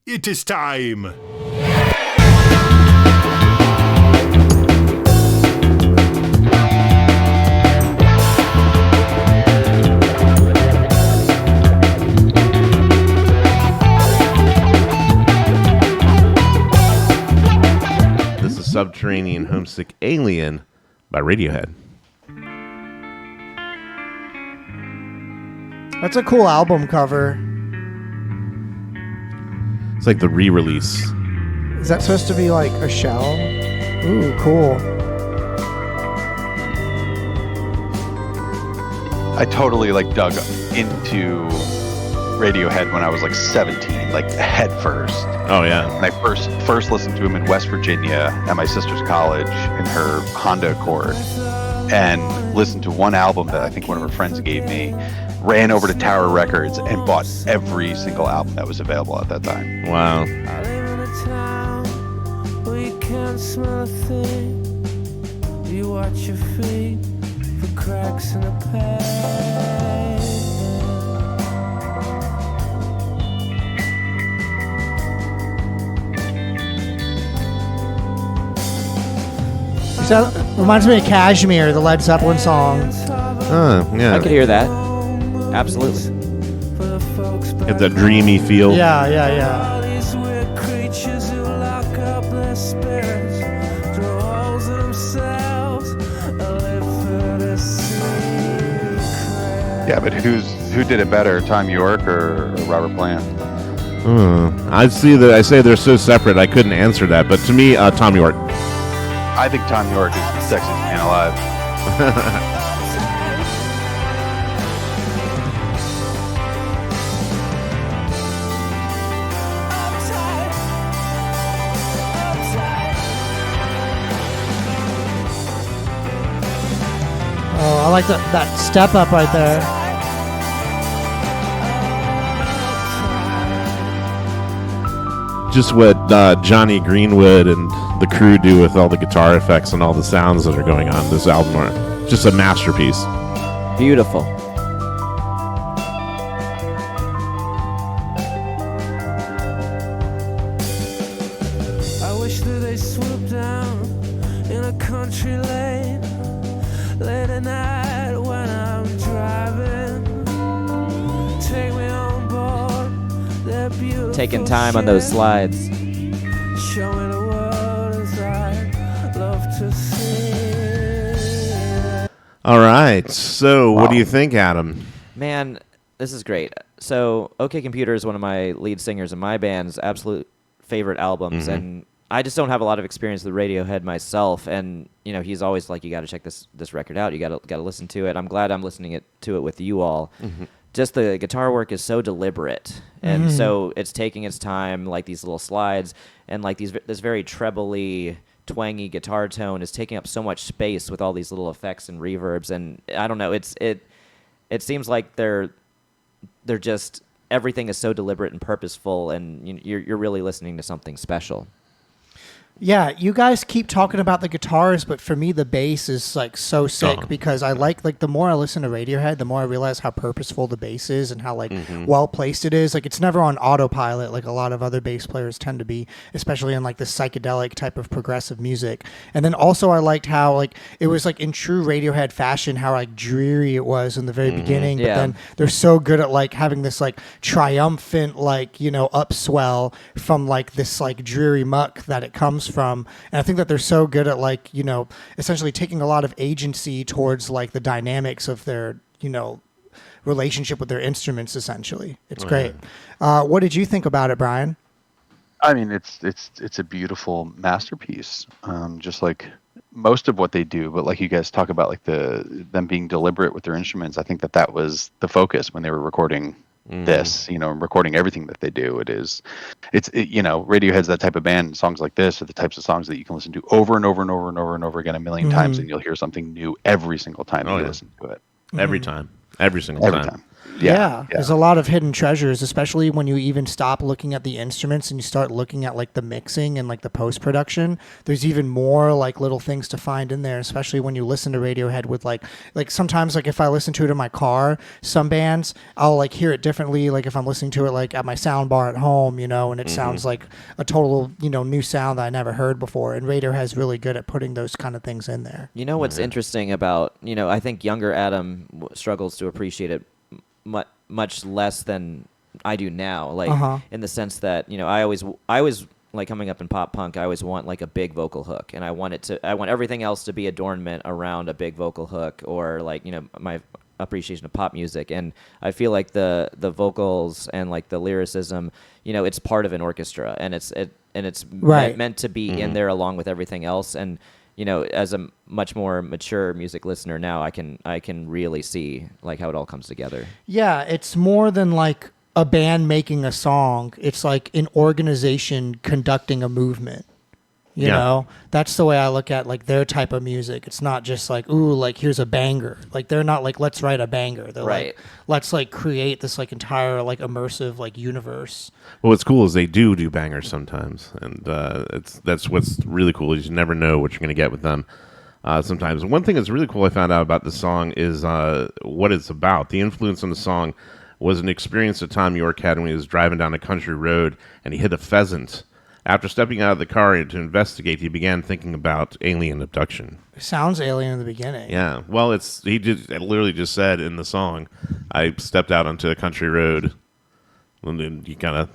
It is time. This is Subterranean, Homesick, Alien by Radiohead. That's a cool album cover. It's like the re-release. Is that supposed to be like a shell? Ooh, cool. I totally dug into Radiohead when I was 17, head first. Oh yeah. And I first listened to him in West Virginia at my sister's college in her Honda Accord, and listened to one album that I think one of her friends gave me. Ran over to Tower Records and bought every single album that was available at that time. Wow. I live in a town where you can't smell a thing. You watch your feet for cracks in the pavement. So, reminds me of Kashmir, the Led Zeppelin song. Yeah. I could hear that. Absolutely. Have that dreamy feel. Yeah. All these weird creatures who lock up their spirits, throw holes in themselves, and live for the secret. Yeah, but who did it better, Tom York or Robert Plant? I say they're so separate. I couldn't answer that, but to me, Tom York. I think Tom York is the sexiest man alive. Oh, I like that step up right there. Just what Johnny Greenwood and the crew do with all the guitar effects and all the sounds that are going on this album are just a masterpiece. Beautiful. I wish that they swooped down in a country lane late at night when I'm driving. Take me on board their beautiful Taking time on those slides. Show me the world as I'd love to see. All right. So, what do you think, Adam? Man, this is great. So, OK Computer is one of my lead singers in my band's absolute favorite albums, and I just don't have a lot of experience with Radiohead myself. And he's always like, "You got to check this record out. You got to listen to it." I'm glad I'm listening to it with you all. Just the guitar work is so deliberate, and so it's taking its time. Like these little slides, and this very trebly, twangy guitar tone is taking up so much space with all these little effects and reverbs. And I don't know, it seems like they're just, everything is so deliberate and purposeful, and you're really listening to something special. Yeah, you guys keep talking about the guitars, but for me, the bass is so sick because I like the more I listen to Radiohead, the more I realize how purposeful the bass is and how well placed it is. It's never on autopilot like a lot of other bass players tend to be, especially in the psychedelic type of progressive music. And then also I liked how it was in true Radiohead fashion, how dreary it was in the very beginning, but then they're so good at having this triumphant upswell from this dreary muck that it comes from. And I think that they're so good at essentially taking a lot of agency towards the dynamics of their relationship with their instruments. Essentially, it's great. What did you think about it, Brian? I mean, it's a beautiful masterpiece, just like most of what they do. But like you guys talk about, them being deliberate with their instruments, I think that was the focus when they were recording this, recording everything that they do. Radiohead's that type of band. Songs like this are the types of songs that you can listen to over and over and over and over and over again a million times, and you'll hear something new every single time you listen to it. Every time. Every single time. Yeah, there's a lot of hidden treasures, especially when you even stop looking at the instruments and you start looking at like the mixing and like the post-production. There's even more like little things to find in there, especially when you listen to Radiohead with like sometimes like if I listen to it in my car, some bands I'll like hear it differently, like if I'm listening to it like at my sound bar at home, and it sounds like a total, new sound that I never heard before, and Radiohead's really good at putting those kind of things in there. You know what's interesting about, I think younger Adam struggles to appreciate it much less than I do now, like in the sense that I always like coming up in pop punk, I always want like a big vocal hook, and I want everything else to be adornment around a big vocal hook, or like my appreciation of pop music. And I feel like the vocals and like the lyricism, it's part of an orchestra, and it's meant to be in there along with everything else. And as a much more mature music listener now, I can really see like how it all comes together. Yeah, it's more than like a band making a song. It's like an organization conducting a movement. You know, that's the way I look at like their type of music. It's not just like, ooh, like here's a banger. Like they're not like, let's write a banger. They're like, let's like create this like entire like immersive like universe. Well, what's cool is they do bangers sometimes, and that's what's really cool is you never know what you're going to get with them. Sometimes one thing that's really cool I found out about the song is what it's about. The influence on the song was an experience that Tom York had when he was driving down a country road and he hit a pheasant. After stepping out of the car to investigate, he began thinking about alien abduction. It sounds alien in the beginning. Yeah, well, it literally just said in the song, I stepped out onto a country road, and then he kind of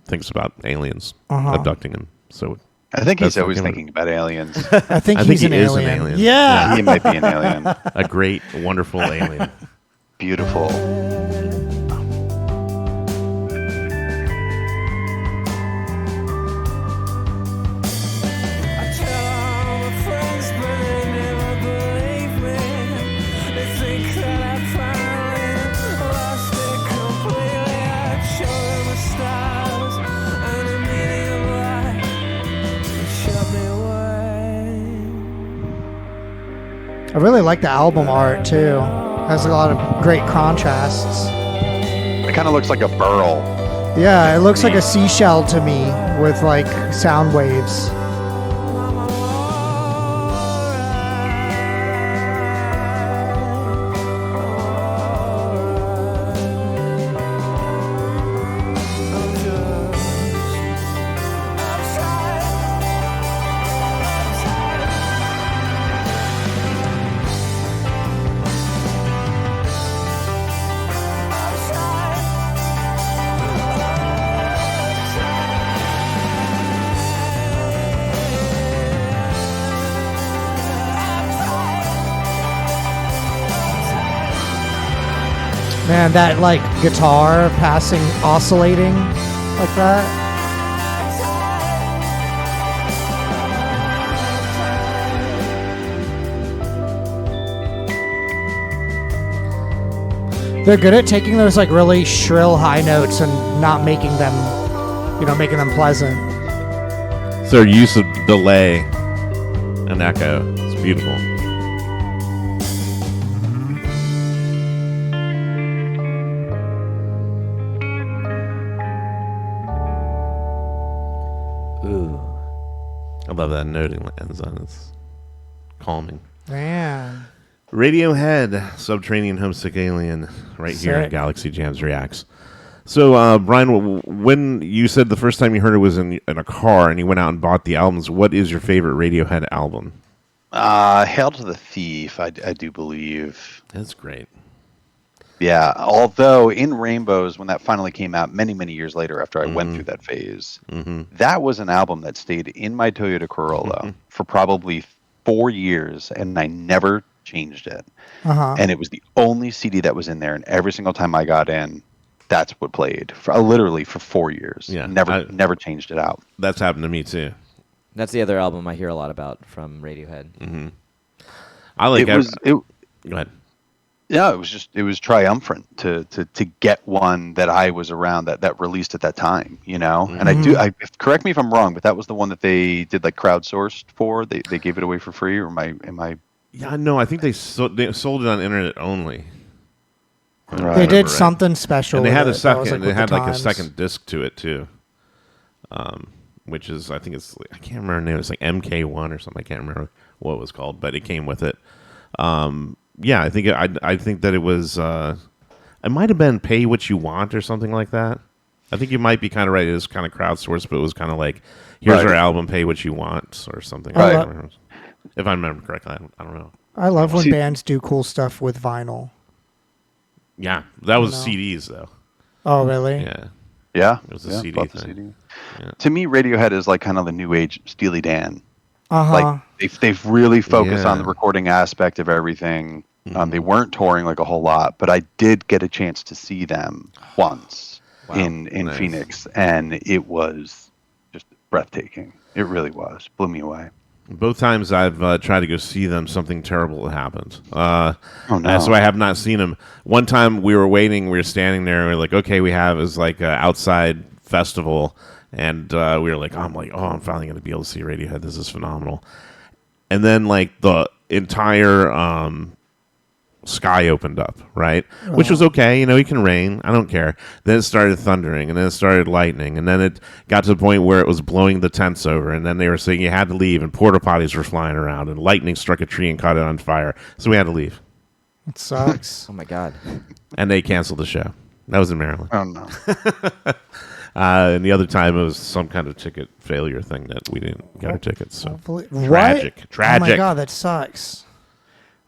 thinks about aliens abducting him. So I think he's always thinking about aliens. I think he is an alien. an alien. Yeah. He might be an alien. A great, wonderful alien. Beautiful. I really like the album art too. Has a lot of great contrasts. It kind of looks like a burl. Yeah, it looks like a seashell to me with like sound waves. Man, that like guitar passing, oscillating like that. They're good at taking those like really shrill high notes and not making them, making them pleasant. So their use of delay and echo is beautiful. I love that noting that ends on. It's calming. Man. Radiohead, Subterranean, Homesick, Alien, right here on Galaxy Jams Reacts. So, Brian, when you said the first time you heard it was in a car and you went out and bought the albums, what is your favorite Radiohead album? Hail to the Thief, I do believe. That's great. Yeah, although in Rainbows, when that finally came out many, many years later after I went through that phase, that was an album that stayed in my Toyota Corolla for probably 4 years, and I never changed it. And it was the only CD that was in there, and every single time I got in, that's what played for literally for 4 years. Yeah, never changed it out. That's happened to me too. That's the other album I hear a lot about from Radiohead. I like it. Go ahead. Yeah, it was triumphant to get one that I was around that released at that time, And I correct me if I'm wrong, but that was the one that they did like crowdsourced for. They gave it away for free, or am I? Yeah, no, I think they sold it on internet only. if I Right. They remember did right. something special. And they with had a it. That was, second. like, They with the had like a times. second disc to it too, which is I think it's I can't remember the name. It's like MK1 or something. I can't remember what it was called, but it came with it. Yeah, I think that it was. It might have been Pay What You Want or something like that. I think you might be kind of right. It was kind of crowdsourced, but it was kind of like, here's Right. our album, Pay What You Want or something. Right. I don't know. If I remember correctly, I don't know. I love when See- bands do cool stuff with vinyl. Yeah, that was know. CDs though. Oh, really? Yeah, Yeah, it was a yeah, CD bought the thing. CD. Yeah. To me, Radiohead is like kind of the new age Steely Dan. Uh-huh. Like they've really focused on Yeah. the recording aspect of everything. They weren't touring like a whole lot, but I did get a chance to see them once in Nice. Phoenix, and it was just breathtaking. It really was. Blew me away. Both times I've tried to go see them, something terrible happened. Oh no! So I have not seen them. One time we were waiting, we were standing there, and we were like, okay, we have is like an outside festival, and we were like, I'm finally going to be able to see Radiohead. This is phenomenal. And then like the entire sky opened up, right? Which was okay. It can rain. I don't care. Then it started thundering, and then it started lightning, and then it got to the point where it was blowing the tents over, and then they were saying you had to leave, and porta potties were flying around, and lightning struck a tree and caught it on fire. So we had to leave, It sucks. Oh my god. and they canceled the show. That was in Maryland. Oh no! And the other time it was some kind of ticket failure thing that we didn't get our tickets. So Hopefully- tragic, What? tragic. Oh my god, that sucks.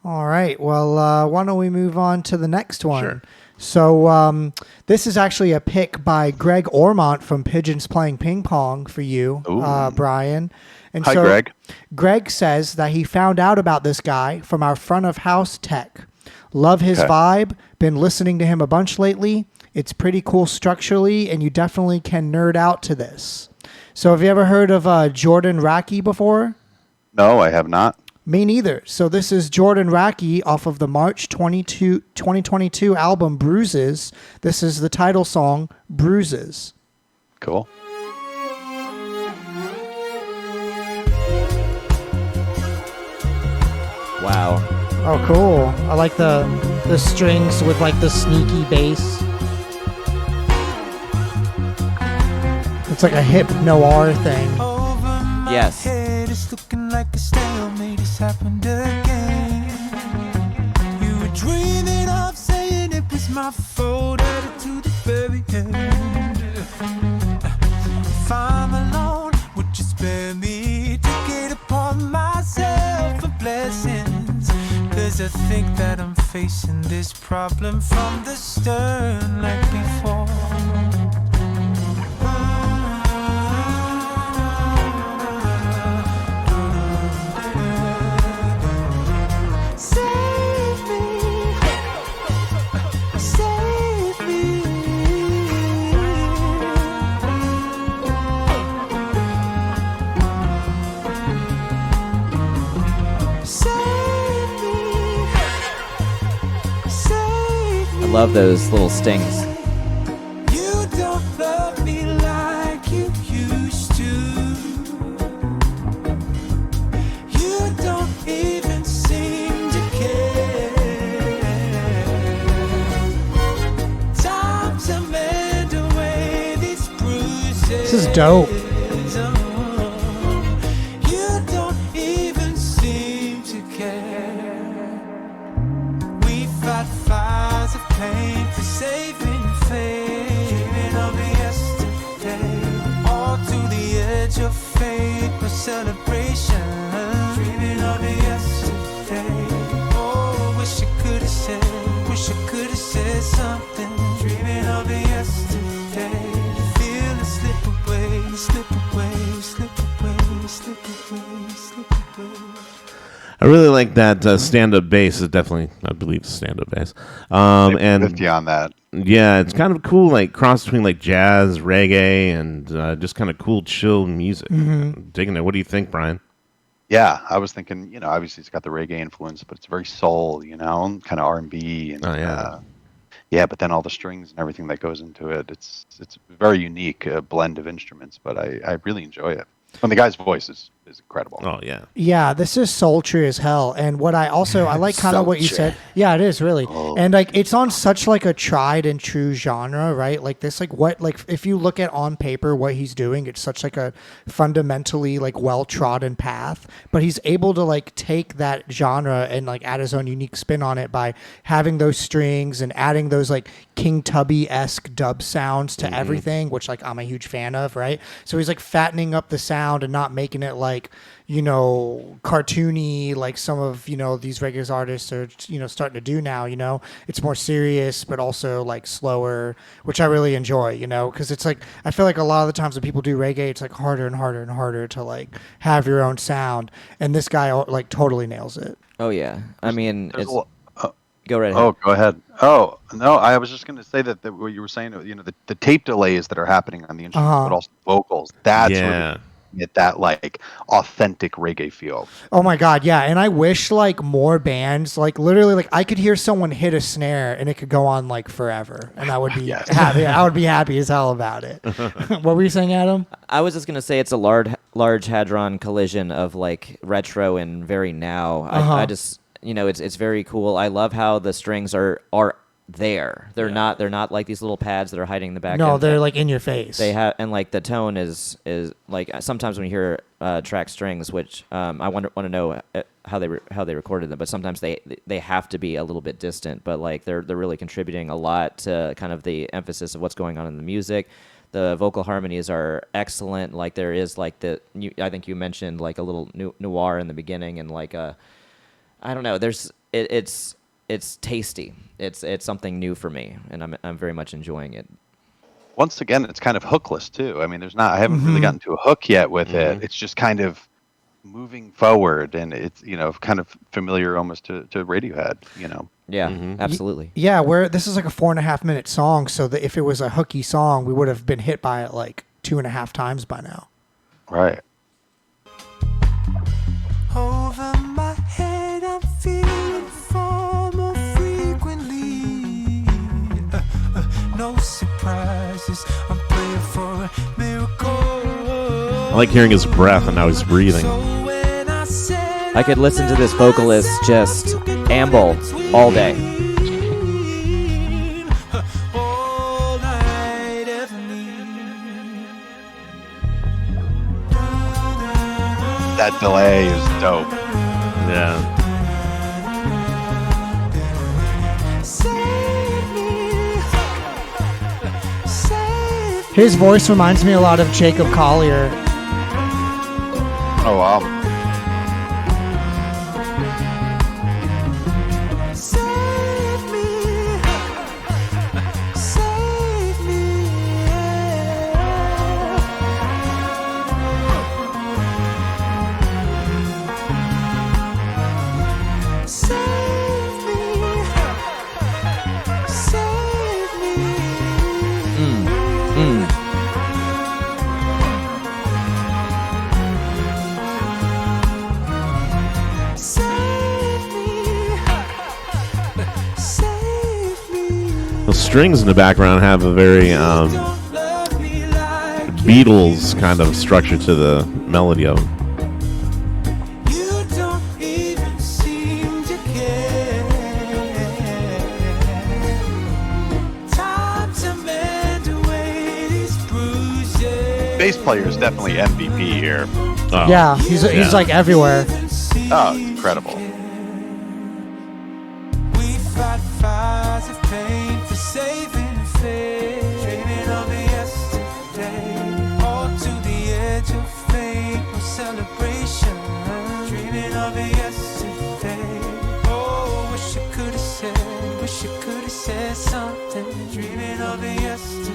All right. Well, why don't we move on to the next one? Sure. So this is actually a pick by Greg Ormont from Pigeons Playing Ping Pong for you, Ooh. Brian. And Hi, so Greg. Greg says that he found out about this guy from our front of house tech. Love his Okay. vibe. Been listening to him a bunch lately. It's pretty cool structurally, and you definitely can nerd out to this. So have you ever heard of Jordan Rakei before? No, I have not. Me neither. So this is Jordan Rakei off of the March 2022 album Bruises. This is the title song, Bruises. Cool. Wow. Oh, cool. I like the strings with like the sneaky bass. It's like a hip noir thing. Yes. It's looking like a stalemate has happened again. You were dreaming of saying it was my fault, added to the very end. If I'm alone, would you spare me to get upon myself for blessings? Cause I think that I'm facing this problem from the stern like before. Save me, save me. Save me, save me. I love those little stings. You don't love me like you used to. You don't even seem to care. Time to mend away these bruises. This is dope. You don't even seem to care. We fight fires of pain for saving faith. Dreaming of yesterday, all to the edge of fate for celebration. Dreaming of yesterday. Oh, wish I could have said something. Dreaming of yesterday. Feel it slip away, slip away, slip away, slip away, slip away. I really like that stand-up bass. Is definitely, I believe, stand-up bass. And with you on that. yeah, it's kind of cool, like cross between like jazz, reggae, and just kind of cool, chill music. I'm digging it. What do you think, Brian? Yeah, I was thinking, obviously it's got the reggae influence, but it's very soul, kind of R&B, and Oh, yeah. yeah. But then all the strings and everything that goes into it, it's very unique blend of instruments. But I really enjoy it. And the guy's voice is is incredible. Oh yeah. Yeah, this is sultry as hell. And what I like kind of what you said. Yeah, it is really. And like it's on such like a tried and true genre, right? Like this like if you look at on paper what he's doing, it's such like a fundamentally like well-trodden path, but he's able to like take that genre and like add his own unique spin on it by having those strings and adding those like King Tubby-esque dub sounds to everything, which like I'm a huge fan of, right? So he's like fattening up the sound and not making it like, you know, cartoony like some of, you know, these reggae artists are, you know, starting to do now, you know. It's more serious but also like slower, which I really enjoy, you know, because it's like I feel like a lot of the times when people do reggae, it's like harder and harder and harder to like have your own sound, and this guy like totally nails it. Oh yeah, I mean, There's it's a go right ahead. Oh, go ahead. Oh, no, I was just going to say that what you were saying, you know, the tape delays that are happening on the instruments, but also vocals. That's Yeah. what get that like authentic reggae feel. Oh my God, yeah. And I wish like more bands, like literally like I could hear someone hit a snare and it could go on like forever. And I would be Yes. happy. I would be happy as hell about it. What were you saying, Adam? I was just gonna say it's a large hadron collision of like retro and very now. I just, you know, it's very cool. I love how the strings are there. They're not like these little pads that are hiding in the back. No, end. they're like in your face. They have, and like the tone is like sometimes when you hear track strings, which I want to know how they recorded them, but sometimes they have to be a little bit distant, but like they're really contributing a lot to kind of the emphasis of what's going on in the music. The vocal harmonies are excellent. Like there is like I think you mentioned like a little noir in the beginning, and like I don't know. It's tasty. It's something new for me, and I'm very much enjoying it. Once again, it's kind of hookless too. I mean, I haven't really gotten to a hook yet with it. It's just kind of moving forward, and it's, you know, kind of familiar almost to Radiohead, you know. Yeah, absolutely. Yeah, this is like a 4.5 minute song, so that if it was a hooky song, we would have been hit by it like 2.5 times by now. Right. Over my head, I'm feeling far more frequently. No surprises, I'm praying for a miracle. I like hearing his breath and how he's breathing. I could listen to this vocalist just amble all day. That delay is dope. Yeah. His voice reminds me a lot of Jacob Collier. Oh, wow. The strings in the background have a very Beatles kind of structure to the melody of them. Bass player is definitely MVP here. Oh. Yeah, he's like everywhere. Oh, it's incredible. We fight fires of pain for saving faith, dreaming of yesterday, all to the edge of fame, no celebration, dreaming of yesterday. Oh, wish you could have said something, dreaming of yesterday.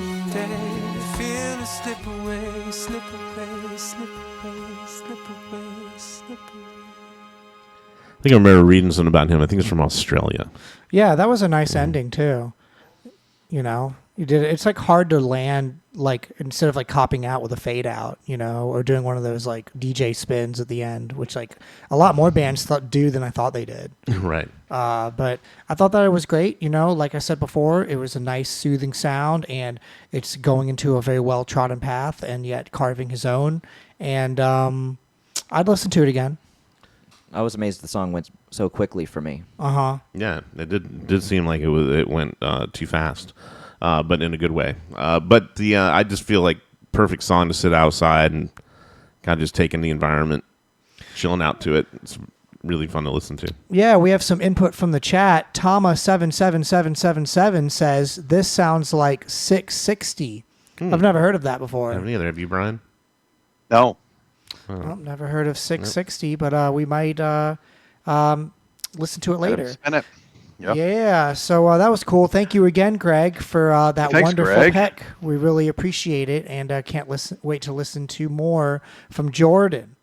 Feel it slip away, slip away, slip away, slip away, slip away. I think I remember reading something about him. I think it's from Australia. Yeah, that was a nice ending too. You know, you did it. It's like hard to land, like instead of like copping out with a fade out, you know, or doing one of those like DJ spins at the end, which like a lot more bands do than I thought they did. Right. But I thought that it was great. You know, like I said before, it was a nice soothing sound, and it's going into a very well trodden path, and yet carving his own. And I'd listen to it again. I was amazed the song went so quickly for me. Yeah, it did seem like it went too fast, but in a good way. But I just feel like perfect song to sit outside and kind of just take in the environment, chilling out to it. It's really fun to listen to. Yeah, we have some input from the chat. Tama77777 says, this sounds like 660. I've never heard of that before. Haven't either. Have you, Brian? No. Well, never heard of 660, but we might listen to it later. Spin it. Yep. Yeah, so that was cool. Thank you again, Greg, for that Thanks, wonderful Greg. pick. We really appreciate it, and can't wait to listen to more from Jordan.